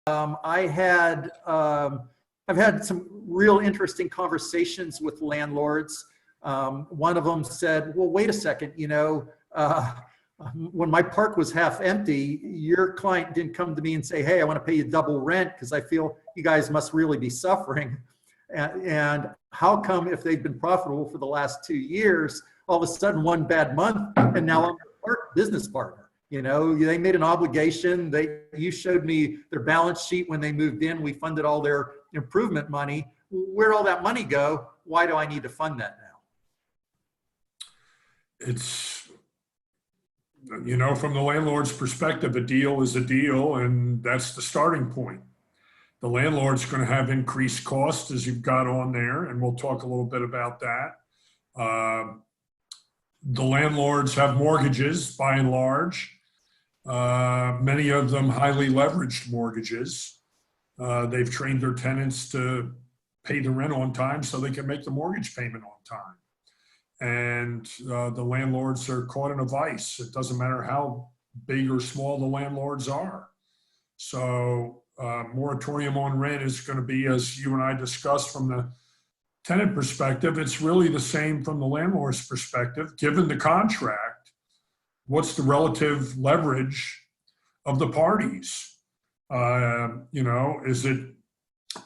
I've had some real interesting conversations with landlords. One of them said, well, wait a second, when my park was half empty, your client didn't come to me and say, hey, I want to pay you double rent because I feel you guys must really be suffering. And how come if they've been profitable for the last 2 years, all of a sudden one bad month and now I'm their business partner? They made an obligation. You showed me their balance sheet when they moved in. We funded all their improvement money. Where'd all that money go? Why do I need to fund that now? It's, from the landlord's perspective, a deal is a deal, and that's the starting point. The landlord's going to have increased costs, as you've got on there, and we'll talk a little bit about that. The landlords have mortgages, by and large. Many of them highly leveraged mortgages. They've trained their tenants to pay the rent on time so they can make the mortgage payment on time. And the landlords are caught in a vice. It doesn't matter how big or small the landlords are. So moratorium on rent is going to be, as you and I discussed, from the tenant perspective, it's really the same from the landlord's perspective. Given the contract, what's the relative leverage of the parties?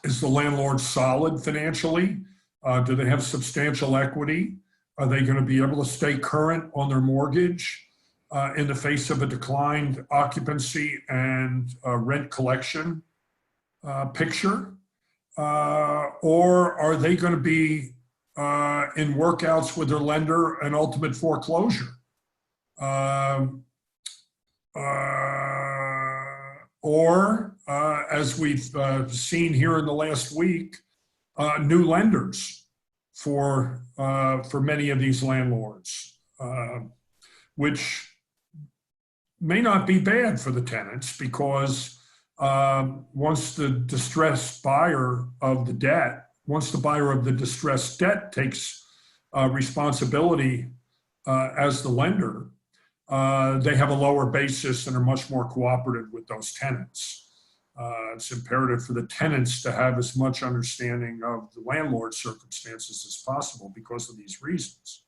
Is the landlord solid financially? Do they have substantial equity? Are they going to be able to stay current on their mortgage in the face of a declined occupancy and rent collection picture? Or are they going to be in workouts with their lender and ultimate foreclosure? Or as we've seen here in the last week, new lenders for many of these landlords, which may not be bad for the tenants, because once the distressed buyer of the debt, once the buyer of the distressed debt takes responsibility as the lender, they have a lower basis and are much more cooperative with those tenants. It's imperative for the tenants to have as much understanding of the landlord's circumstances as possible because of these reasons.